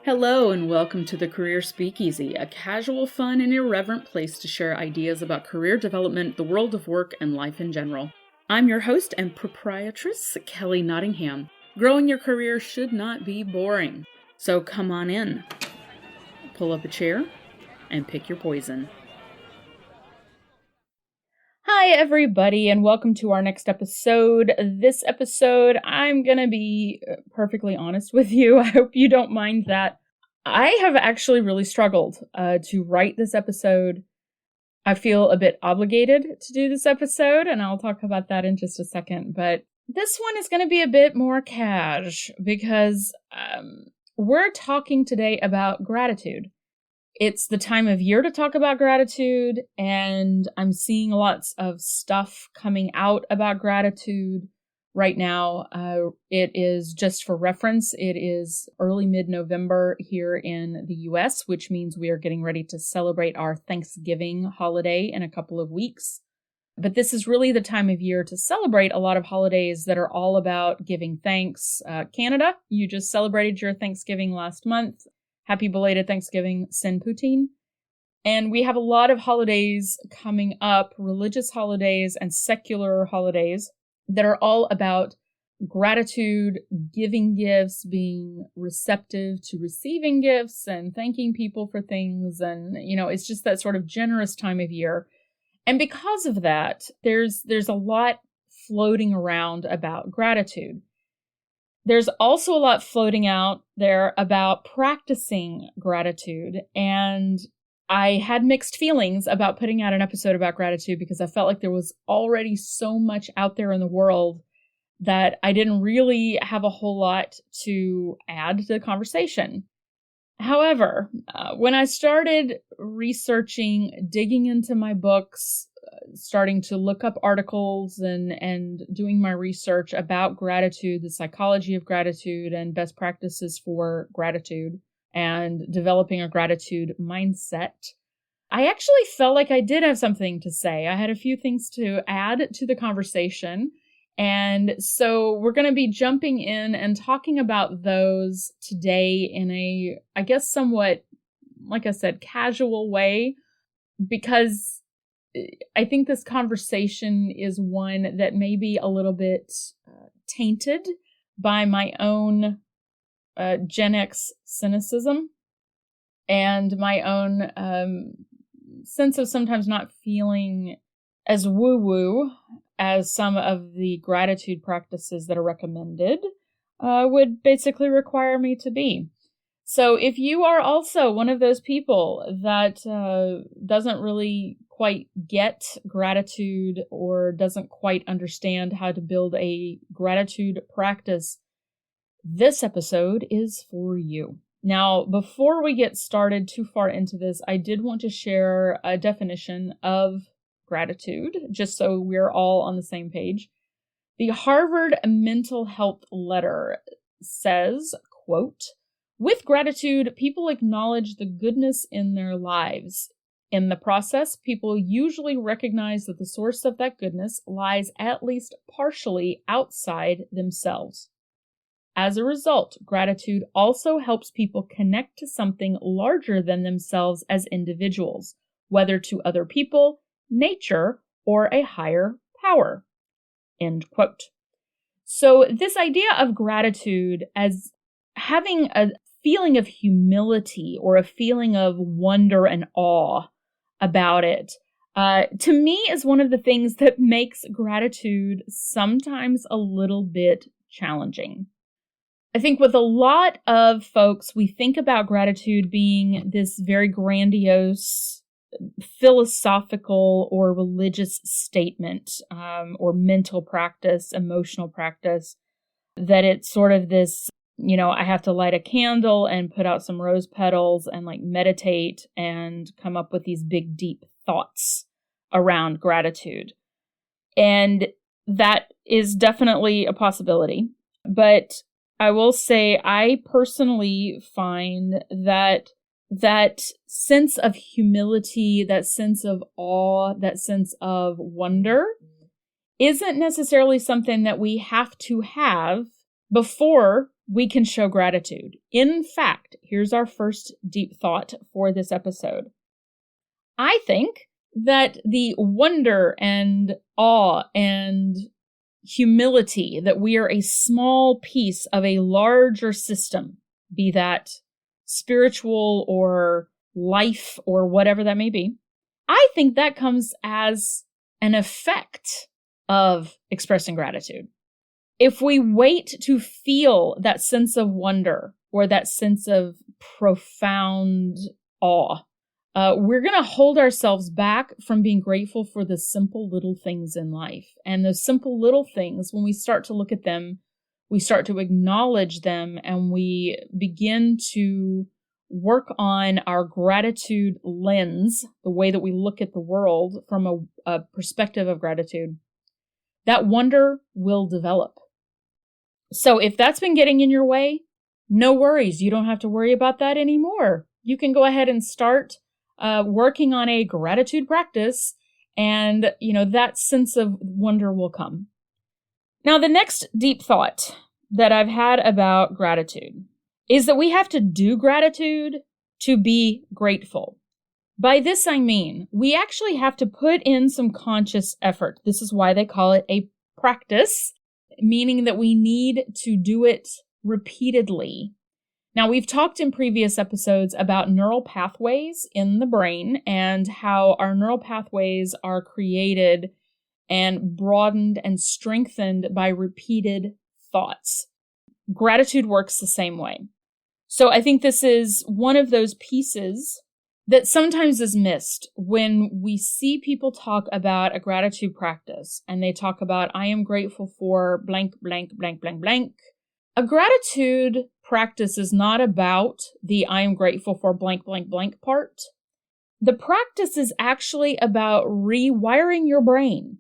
Hello and welcome to the Career Speakeasy, a casual, fun, and irreverent place to share ideas about career development, the world of work, and life in general. I'm your host and proprietress, Kelly Nottingham. Growing your career should not be boring. So come on in, pull up a chair, and pick your poison. Hi everybody, and welcome to our next episode. This episode, I'm gonna be perfectly honest with you. I hope you don't mind that. I have actually really struggled to write this episode. I feel a bit obligated to do this episode, and I'll talk about that in just a second. But this one is going to be a bit more cash because we're talking today about gratitude. It's the time of year to talk about gratitude, and I'm seeing lots of stuff coming out about gratitude right now. It is, just for reference, it is early mid-November here in the US, which means we are getting ready to celebrate our Thanksgiving holiday in a couple of weeks. But this is really the time of year to celebrate a lot of holidays that are all about giving thanks. Canada, you just celebrated your Thanksgiving last month. Happy belated Thanksgiving, Sin Poutine. And we have a lot of holidays coming up, religious holidays and secular holidays that are all about gratitude, giving gifts, being receptive to receiving gifts and thanking people for things. And, it's just that sort of generous time of year. And because of that, there's a lot floating around about gratitude. There's also a lot floating out there about practicing gratitude, and I had mixed feelings about putting out an episode about gratitude because I felt like there was already so much out there in the world that I didn't really have a whole lot to add to the conversation. However, when I started researching, digging into my books, starting to look up articles and doing my research about gratitude, the psychology of gratitude and best practices for gratitude and developing a gratitude mindset, I actually felt like I did have something to say. I had a few things to add to the conversation. And so we're going to be jumping in and talking about those today in a, I guess, somewhat, like I said, casual way, because I think this conversation is one that may be a little bit tainted by my own Gen X cynicism and my own sense of sometimes not feeling as woo-woo as some of the gratitude practices that are recommended would basically require me to be. So if you are also one of those people that doesn't really quite get gratitude or doesn't quite understand how to build a gratitude practice, this episode is for you. Now, before we get started too far into this, I did want to share a definition of gratitude, just so we're all on the same page. The Harvard Mental Health Letter says, quote, "With gratitude, people acknowledge the goodness in their lives. In the process, people usually recognize that the source of that goodness lies at least partially outside themselves. As a result, gratitude also helps people connect to something larger than themselves as individuals, whether to other people, nature, or a higher power." End quote. So this idea of gratitude as having a feeling of humility or a feeling of wonder and awe about it, to me is one of the things that makes gratitude sometimes a little bit challenging. I think with a lot of folks, we think about gratitude being this very grandiose, philosophical or religious statement, or mental practice, emotional practice, that it's sort of this, I have to light a candle and put out some rose petals and meditate and come up with these big, deep thoughts around gratitude. And that is definitely a possibility. But I will say I personally find that sense of humility, that sense of awe, that sense of wonder isn't necessarily something that we have to have before we can show gratitude. In fact, here's our first deep thought for this episode. I think that the wonder and awe and humility that we are a small piece of a larger system, be that spiritual or life or whatever that may be, I think that comes as an effect of expressing gratitude. If we wait to feel that sense of wonder or that sense of profound awe, we're going to hold ourselves back from being grateful for the simple little things in life. And those simple little things, when we start to look at them, we start to acknowledge them, and we begin to work on our gratitude lens, the way that we look at the world from a perspective of gratitude, that wonder will develop. So if that's been getting in your way, no worries. You don't have to worry about that anymore. You can go ahead and start working on a gratitude practice, and, that sense of wonder will come. Now, the next deep thought that I've had about gratitude is that we have to do gratitude to be grateful. By this, I mean, we actually have to put in some conscious effort. This is why they call it a practice, meaning that we need to do it repeatedly. Now, we've talked in previous episodes about neural pathways in the brain and how our neural pathways are created and broadened and strengthened by repeated thoughts. Gratitude works the same way. So I think this is one of those pieces that sometimes is missed when we see people talk about a gratitude practice and they talk about, I am grateful for blank, blank, blank, blank, blank. A gratitude practice is not about the I am grateful for blank, blank, blank part. The practice is actually about rewiring your brain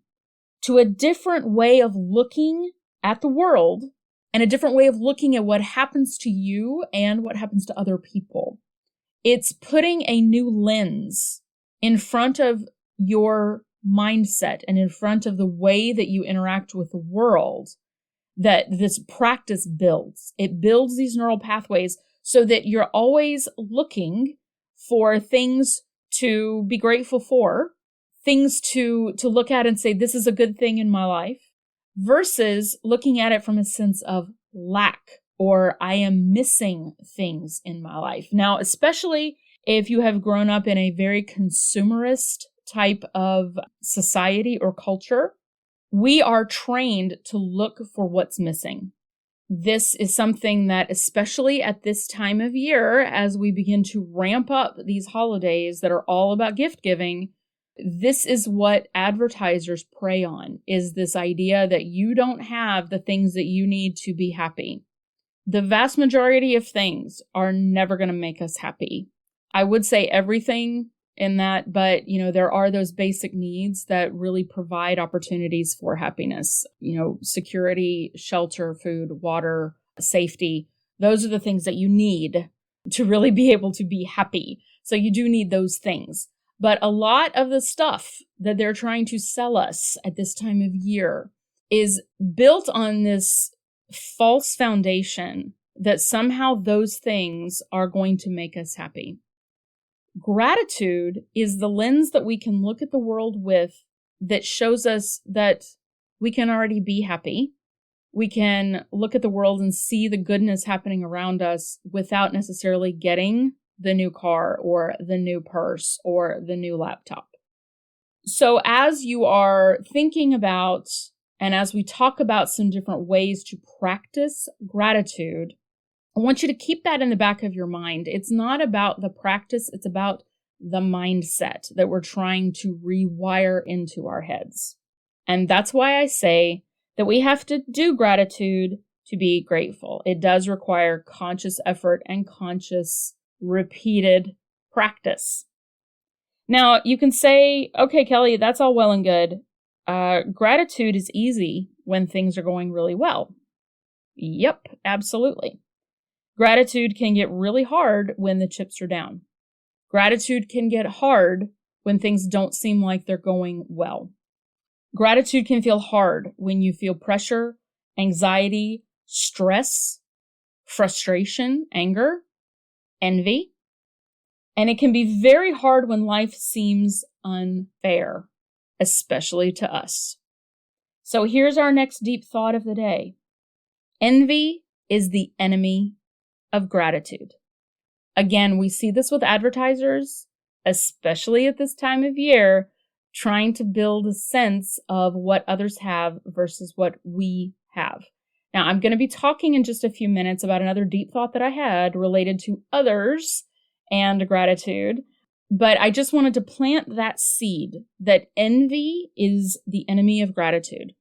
to a different way of looking at the world and a different way of looking at what happens to you and what happens to other people. It's putting a new lens in front of your mindset and in front of the way that you interact with the world that this practice builds. It builds these neural pathways so that you're always looking for things to be grateful for, things to look at and say, this is a good thing in my life, versus looking at it from a sense of lack, or I am missing things in my life. Now, especially if you have grown up in a very consumerist type of society or culture, we are trained to look for what's missing. This is something that, especially at this time of year, as we begin to ramp up these holidays that are all about gift giving, this is what advertisers prey on, is this idea that you don't have the things that you need to be happy. The vast majority of things are never going to make us happy. I would say everything in that, but there are those basic needs that really provide opportunities for happiness. Security, shelter, food, water, safety. Those are the things that you need to really be able to be happy. So you do need those things. But a lot of the stuff that they're trying to sell us at this time of year is built on this false foundation that somehow those things are going to make us happy. Gratitude is the lens that we can look at the world with that shows us that we can already be happy. We can look at the world and see the goodness happening around us without necessarily getting the new car or the new purse or the new laptop. So as you are thinking about, and as we talk about some different ways to practice gratitude, I want you to keep that in the back of your mind. It's not about the practice, it's about the mindset that we're trying to rewire into our heads. And that's why I say that we have to do gratitude to be grateful. It does require conscious effort and conscious repeated practice. Now, you can say, okay, Kelly, that's all well and good. Gratitude is easy when things are going really well. Yep, absolutely. Gratitude can get really hard when the chips are down. Gratitude can get hard when things don't seem like they're going well. Gratitude can feel hard when you feel pressure, anxiety, stress, frustration, anger, envy. And it can be very hard when life seems unfair, especially to us. So here's our next deep thought of the day. Envy is the enemy of gratitude. Again, we see this with advertisers, especially at this time of year, trying to build a sense of what others have versus what we have. Now, I'm going to be talking in just a few minutes about another deep thought that I had related to others and gratitude, but I just wanted to plant that seed that envy is the enemy of gratitude.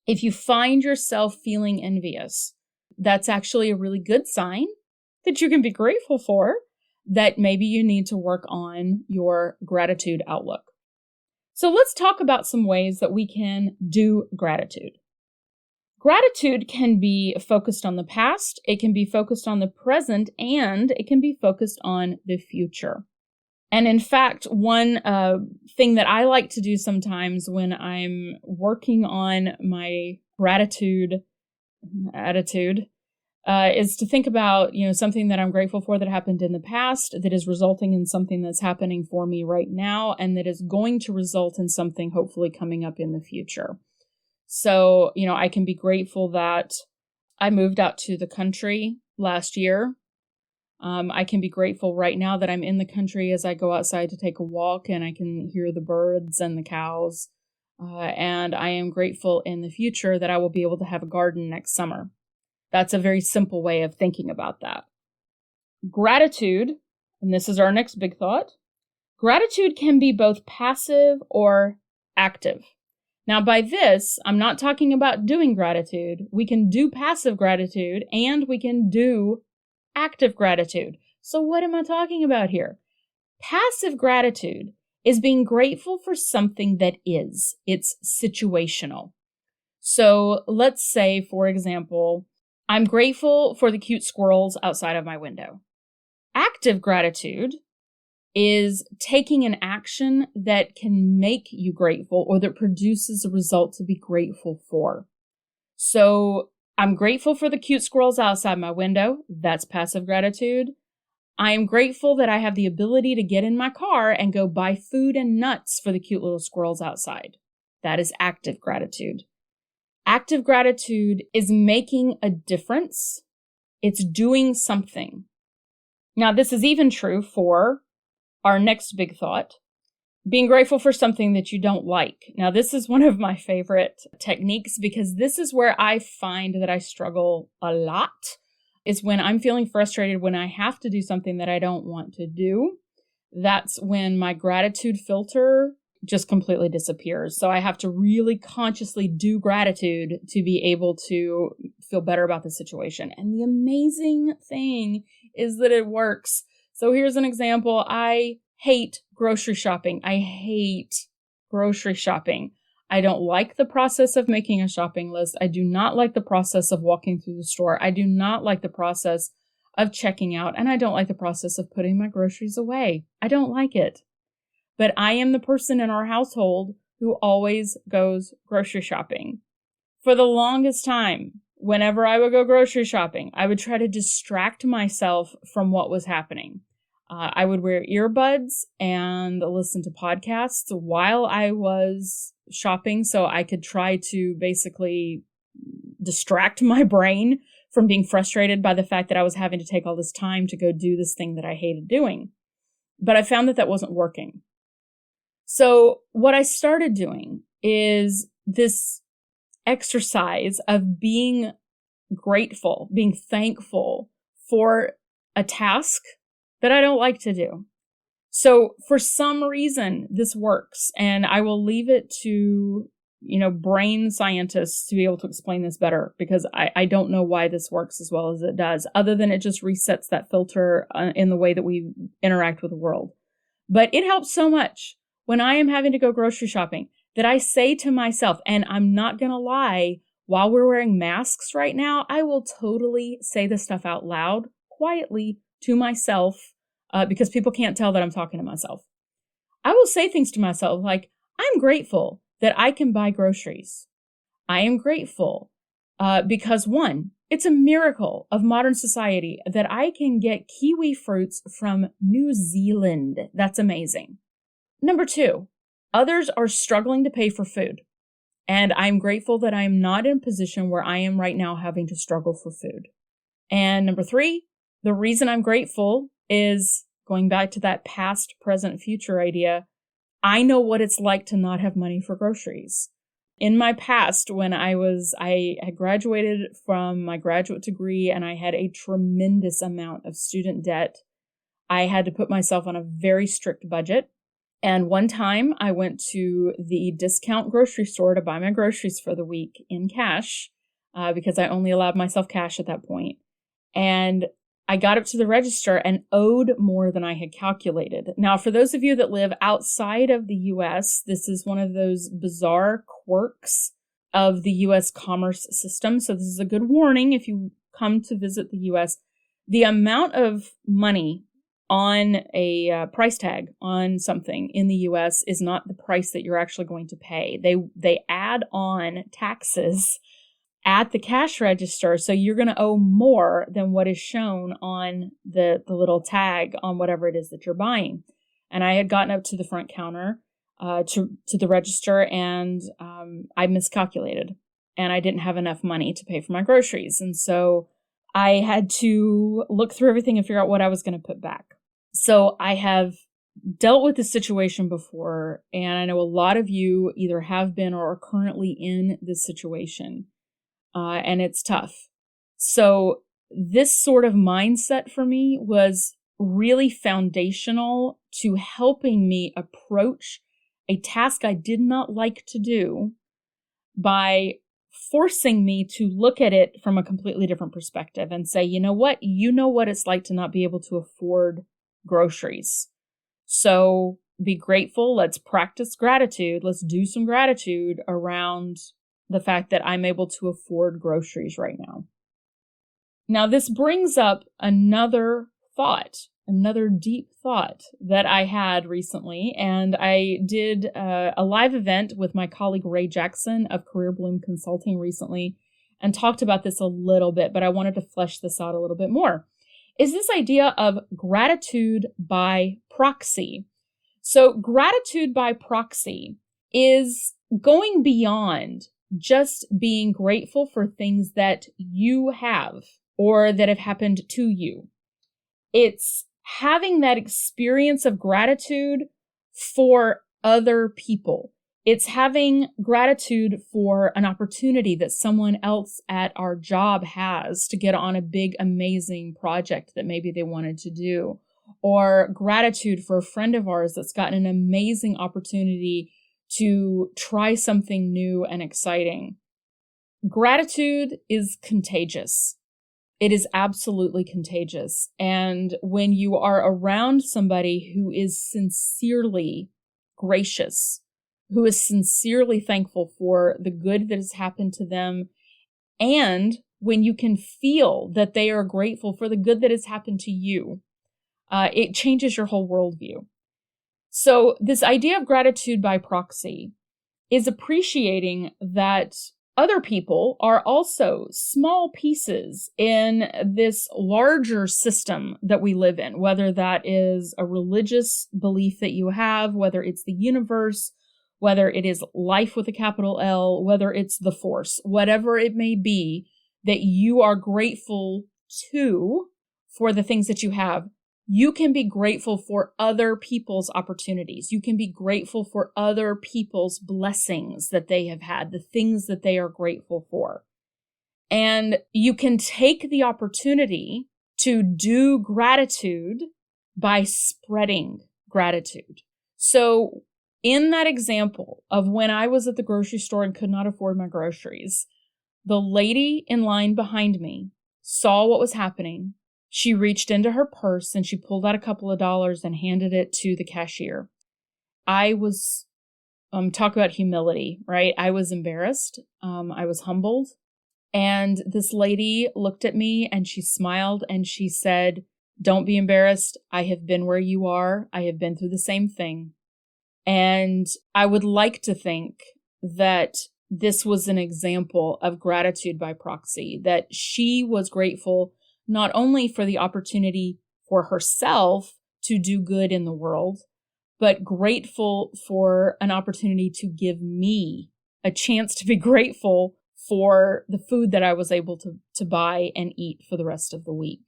If you find yourself feeling envious, that's actually a really good sign that you can be grateful for, that maybe you need to work on your gratitude outlook. So let's talk about some ways that we can do gratitude. Gratitude can be focused on the past, it can be focused on the present, and it can be focused on the future. And in fact, one thing that I like to do sometimes when I'm working on my gratitude attitude is to think about, something that I'm grateful for that happened in the past that is resulting in something that's happening for me right now and that is going to result in something hopefully coming up in the future. So, I can be grateful that I moved out to the country last year. I can be grateful right now that I'm in the country as I go outside to take a walk and I can hear the birds and the cows. And I am grateful in the future that I will be able to have a garden next summer. That's a very simple way of thinking about that. Gratitude, and this is our next big thought, gratitude can be both passive or active. Now, by this, I'm not talking about doing gratitude. We can do passive gratitude and we can do active gratitude. So what am I talking about here? Passive gratitude is being grateful for something that is. It's situational. So let's say, for example, I'm grateful for the cute squirrels outside of my window. Active gratitude is taking an action that can make you grateful or that produces a result to be grateful for. So I'm grateful for the cute squirrels outside my window. That's passive gratitude. I am grateful that I have the ability to get in my car and go buy food and nuts for the cute little squirrels outside. That is active gratitude. Active gratitude is making a difference. It's doing something. Now, this is even true for our next big thought, being grateful for something that you don't like. Now, this is one of my favorite techniques because this is where I find that I struggle a lot, is when I'm feeling frustrated when I have to do something that I don't want to do. That's when my gratitude filter just completely disappears. So I have to really consciously do gratitude to be able to feel better about the situation. And the amazing thing is that it works. So here's an example. I hate grocery shopping. I hate grocery shopping. I don't like the process of making a shopping list. I do not like the process of walking through the store. I do not like the process of checking out. And I don't like the process of putting my groceries away. I don't like it. But I am the person in our household who always goes grocery shopping. For the longest time, whenever I would go grocery shopping, I would try to distract myself from what was happening. I would wear earbuds and listen to podcasts while I was shopping so I could try to basically distract my brain from being frustrated by the fact that I was having to take all this time to go do this thing that I hated doing. But I found that that wasn't working. So what I started doing is this exercise of being grateful, being thankful for a task that I don't like to do. So for some reason, this works, and I will leave it to, brain scientists to be able to explain this better, because I don't know why this works as well as it does, other than it just resets that filter in the way that we interact with the world. But it helps so much when I am having to go grocery shopping that I say to myself, and I'm not going to lie, while we're wearing masks right now, I will totally say this stuff out loud, quietly, to myself, because people can't tell that I'm talking to myself. I will say things to myself like, I'm grateful that I can buy groceries. I am grateful because, one, It's a miracle of modern society that I can get kiwi fruits from New Zealand. That's amazing. Number 2, others are struggling to pay for food. And I'm grateful that I'm not in a position where I am right now having to struggle for food. And number 3, the reason I'm grateful is going back to that past, present, future idea. I know what it's like to not have money for groceries. In my past, when I had graduated from my graduate degree and I had a tremendous amount of student debt, I had to put myself on a very strict budget. And one time I went to the discount grocery store to buy my groceries for the week in cash, because I only allowed myself cash at that point. And I got up to the register and owed more than I had calculated. Now, for those of you that live outside of the US, this is one of those bizarre quirks of the US commerce system. So this is a good warning if you come to visit the US. The amount of money on a price tag on something in the US is not the price that you're actually going to pay. They add on taxes at the cash register, so you're going to owe more than what is shown on the little tag on whatever it is that you're buying. And I had gotten up to the front counter to the register, and I miscalculated, and I didn't have enough money to pay for my groceries. And so I had to look through everything and figure out what I was going to put back. So I have dealt with this situation before, and I know a lot of you either have been or are currently in this situation. And it's tough. So this sort of mindset for me was really foundational to helping me approach a task I did not like to do by forcing me to look at it from a completely different perspective and say, you know what it's like to not be able to afford groceries. So be grateful. Let's practice gratitude. Let's do some gratitude around the fact that I'm able to afford groceries right now. Now, this brings up another deep thought that I had recently, and I did a live event with my colleague Ray Jackson of Career Bloom Consulting recently and talked about this a little bit, but I wanted to flesh this out a little bit more. Is this idea of gratitude by proxy. So gratitude by proxy is going beyond just being grateful for things that you have or that have happened to you. It's having that experience of gratitude for other people. It's having gratitude for an opportunity that someone else at our job has to get on a big, amazing project that maybe they wanted to do. Or gratitude for a friend of ours that's gotten an amazing opportunity to try something new and exciting. Gratitude is contagious. It is absolutely contagious. And when you are around somebody who is sincerely gracious, who is sincerely thankful for the good that has happened to them, and when you can feel that they are grateful for the good that has happened to you, it changes your whole worldview. So this idea of gratitude by proxy is appreciating that other people are also small pieces in this larger system that we live in, whether that is a religious belief that you have, whether it's the universe, whether it is life with a capital L, whether it's the force, whatever it may be that you are grateful to for the things that you have. You can be grateful for other people's opportunities. You can be grateful for other people's blessings that they have had, the things that they are grateful for. And you can take the opportunity to do gratitude by spreading gratitude. So in that example of when I was at the grocery store and could not afford my groceries, the lady in line behind me saw what was happening. She reached into her purse and she pulled out a couple of dollars and handed it to the cashier. I was, talk about humility, right? I was embarrassed. I was humbled. And this lady looked at me and she smiled and she said, "Don't be embarrassed. I have been where you are. I have been through the same thing." And I would like to think that this was an example of gratitude by proxy, that she was grateful not only for the opportunity for herself to do good in the world, but grateful for an opportunity to give me a chance to be grateful for the food that I was able to buy and eat for the rest of the week.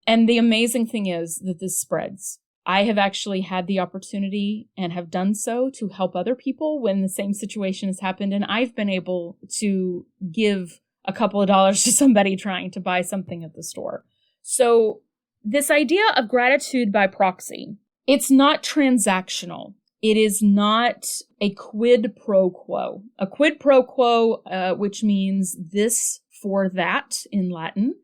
And the amazing thing is that this spreads. I have actually had the opportunity and have done so to help other people when the same situation has happened. And I've been able to give a couple of dollars to somebody trying to buy something at the store. So this idea of gratitude by proxy, it's not transactional. It is not a quid pro quo. A quid pro quo, which means this for that in Latin,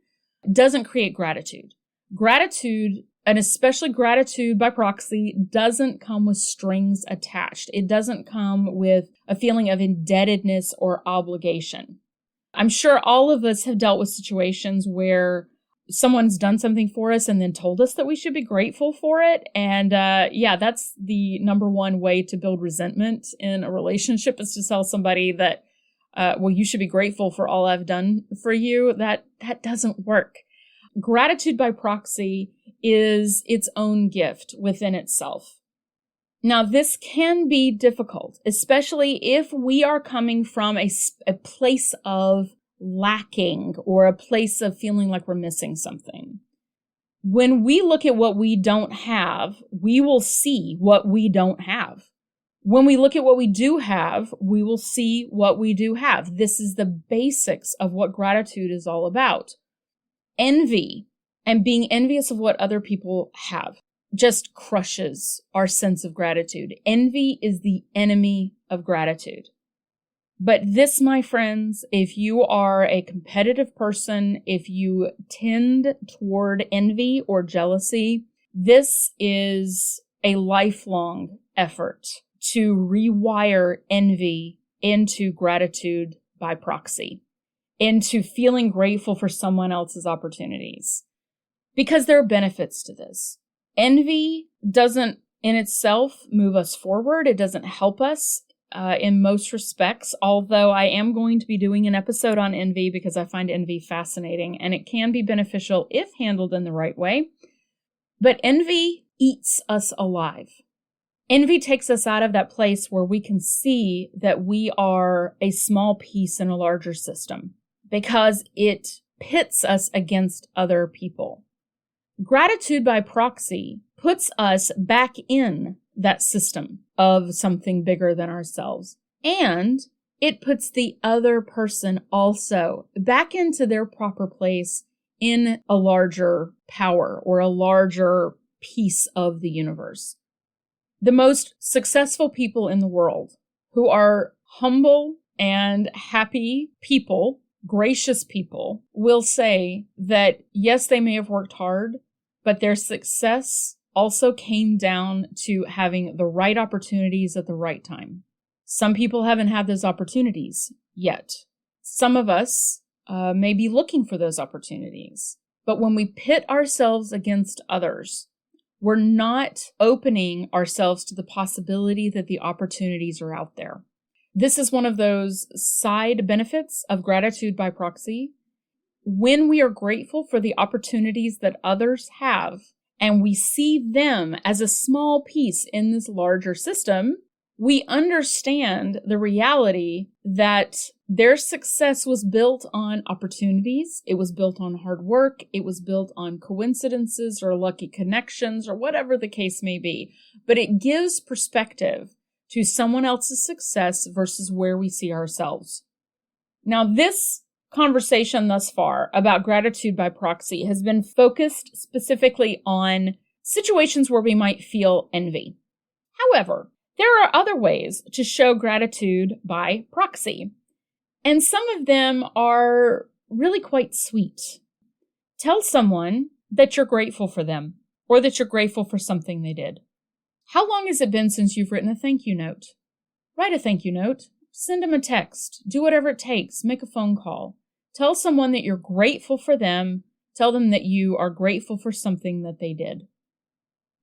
doesn't create gratitude. Gratitude, and especially gratitude by proxy, doesn't come with strings attached. It doesn't come with a feeling of indebtedness or obligation. I'm sure all of us have dealt with situations where someone's done something for us and then told us that we should be grateful for it. And that's the number one way to build resentment in a relationship, is to tell somebody that, you should be grateful for all I've done for you. That doesn't work. Gratitude by proxy is its own gift within itself. Now, this can be difficult, especially if we are coming from a place of lacking or a place of feeling like we're missing something. When we look at what we don't have, we will see what we don't have. When we look at what we do have, we will see what we do have. This is the basics of what gratitude is all about. Envy and being envious of what other people have just crushes our sense of gratitude. Envy is the enemy of gratitude. But this, my friends, if you are a competitive person, if you tend toward envy or jealousy, this is a lifelong effort to rewire envy into gratitude by proxy, into feeling grateful for someone else's opportunities. Because there are benefits to this. Envy doesn't in itself move us forward. It doesn't help us in most respects, although I am going to be doing an episode on envy because I find envy fascinating and it can be beneficial if handled in the right way. But envy eats us alive. Envy takes us out of that place where we can see that we are a small piece in a larger system because it pits us against other people. Gratitude by proxy puts us back in that system of something bigger than ourselves. And it puts the other person also back into their proper place in a larger power or a larger piece of the universe. The most successful people in the world, who are humble and happy people, gracious people, will say that yes, they may have worked hard, but their success also came down to having the right opportunities at the right time. Some people haven't had those opportunities yet. Some of us may be looking for those opportunities. But when we pit ourselves against others, we're not opening ourselves to the possibility that the opportunities are out there. This is one of those side benefits of gratitude by proxy. When we are grateful for the opportunities that others have, and we see them as a small piece in this larger system, we understand the reality that their success was built on opportunities. It was built on hard work. It was built on coincidences or lucky connections or whatever the case may be. But it gives perspective to someone else's success versus where we see ourselves. Now, this conversation thus far about gratitude by proxy has been focused specifically on situations where we might feel envy. However, there are other ways to show gratitude by proxy, and some of them are really quite sweet. Tell someone that you're grateful for them or that you're grateful for something they did. How long has it been since you've written a thank you note? Write a thank you note. Send them a text. Do whatever it takes. Make a phone call. Tell someone that you're grateful for them. Tell them that you are grateful for something that they did.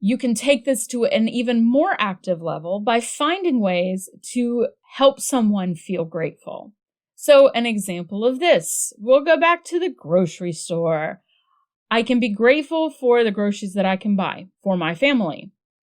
You can take this to an even more active level by finding ways to help someone feel grateful. So an example of this, we'll go back to the grocery store. I can be grateful for the groceries that I can buy for my family.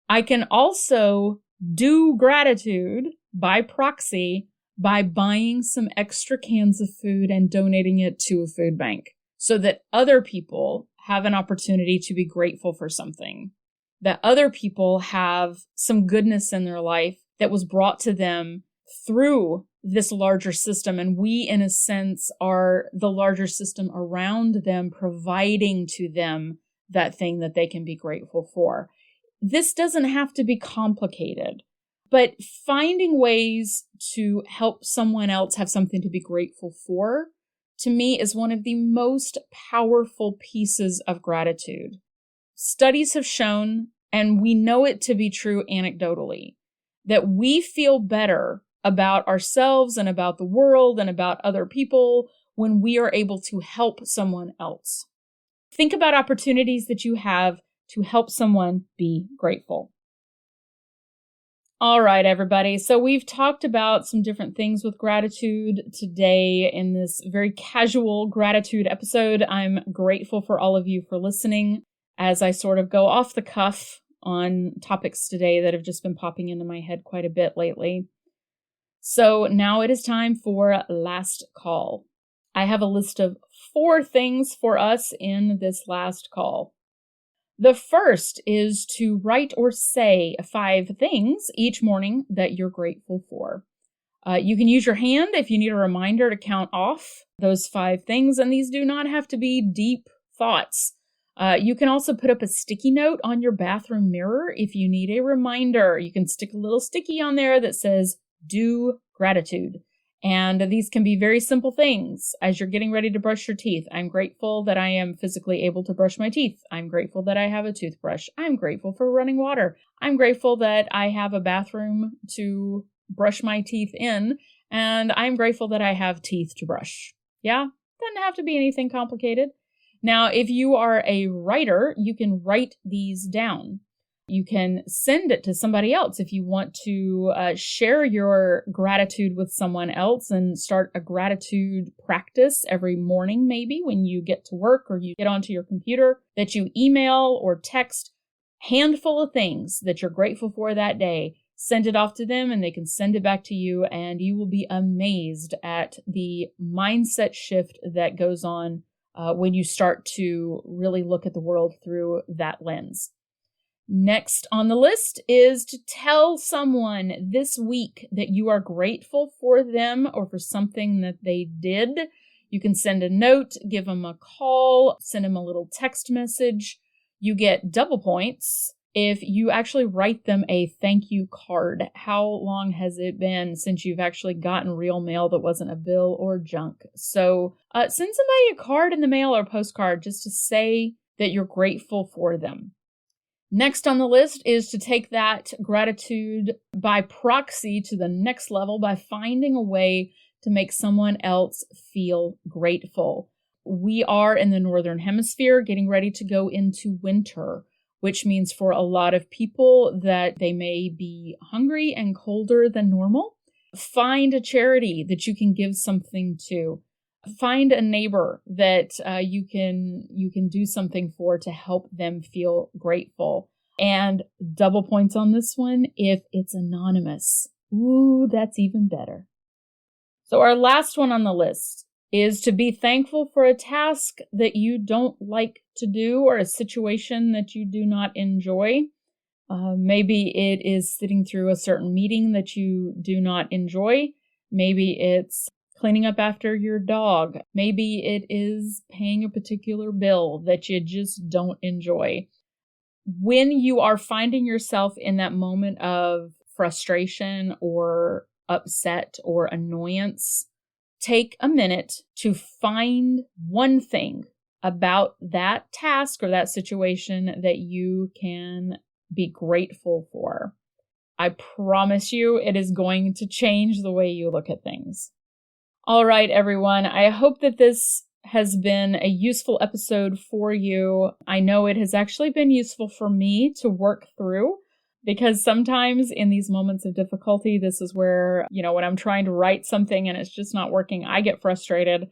I can also do gratitude by proxy by buying some extra cans of food and donating it to a food bank so that other people have an opportunity to be grateful for something, that other people have some goodness in their life that was brought to them through this larger system. And we, in a sense, are the larger system around them, providing to them that thing that they can be grateful for. This doesn't have to be complicated, but finding ways to help someone else have something to be grateful for, to me, is one of the most powerful pieces of gratitude. Studies have shown, and we know it to be true anecdotally, that we feel better about ourselves and about the world and about other people when we are able to help someone else. Think about opportunities that you have to help someone be grateful. All right, everybody. So we've talked about some different things with gratitude today in this very casual gratitude episode. I'm grateful for all of you for listening as I sort of go off the cuff on topics today that have just been popping into my head quite a bit lately. So now it is time for last call. I have a list of 4 things for us in this last call. The first is to write or say 5 things each morning that you're grateful for. You can use your hand if you need a reminder to count off those 5 things, and these do not have to be deep thoughts. You can also put up a sticky note on your bathroom mirror if you need a reminder. You can stick a little sticky on there that says, "Do gratitude." And these can be very simple things. As you're getting ready to brush your teeth, I'm grateful that I am physically able to brush my teeth. I'm grateful that I have a toothbrush. I'm grateful for running water. I'm grateful that I have a bathroom to brush my teeth in. And I'm grateful that I have teeth to brush. Yeah, doesn't have to be anything complicated. Now, if you are a writer, you can write these down. You can send it to somebody else if you want to share your gratitude with someone else and start a gratitude practice every morning, maybe when you get to work or you get onto your computer, that you email or text handful of things that you're grateful for that day. Send it off to them and they can send it back to you, and you will be amazed at the mindset shift that goes on when you start to really look at the world through that lens. Next on the list is to tell someone this week that you are grateful for them or for something that they did. You can send a note, give them a call, send them a little text message. You get double points if you actually write them a thank you card. How long has it been since you've actually gotten real mail that wasn't a bill or junk? So send somebody a card in the mail or a postcard just to say that you're grateful for them. Next on the list is to take that gratitude by proxy to the next level by finding a way to make someone else feel grateful. We are in the Northern Hemisphere getting ready to go into winter, which means for a lot of people that they may be hungry and colder than normal. Find a charity that you can give something to. Find a neighbor that you can do something for to help them feel grateful. And double points on this one if it's anonymous. Ooh, that's even better. So our last one on the list is to be thankful for a task that you don't like to do or a situation that you do not enjoy. Maybe it is sitting through a certain meeting that you do not enjoy. Maybe it's cleaning up after your dog. Maybe it is paying a particular bill that you just don't enjoy. When you are finding yourself in that moment of frustration or upset or annoyance, take a minute to find one thing about that task or that situation that you can be grateful for. I promise you it is going to change the way you look at things. All right, everyone. I hope that this has been a useful episode for you. I know it has actually been useful for me to work through Because sometimes in these moments of difficulty, this is where, when I'm trying to write something and it's just not working, I get frustrated.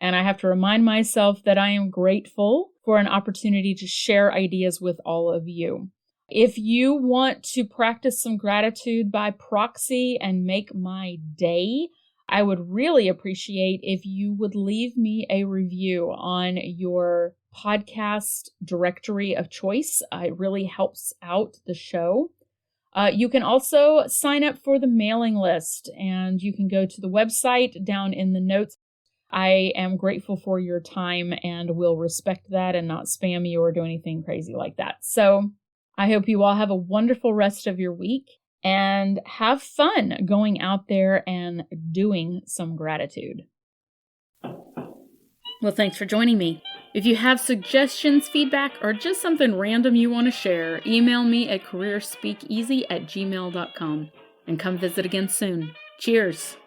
And I have to remind myself that I am grateful for an opportunity to share ideas with all of you. If you want to practice some gratitude by proxy and make my day, I would really appreciate if you would leave me a review on your podcast directory of choice. It really helps out the show. You can also sign up for the mailing list, and you can go to the website down in the notes. I am grateful for your time and will respect that and not spam you or do anything crazy like that. So I hope you all have a wonderful rest of your week and have fun going out there and doing some gratitude. Well, thanks for joining me. If you have suggestions, feedback, or just something random you want to share, email me at careerspeakeasy@gmail.com and come visit again soon. Cheers!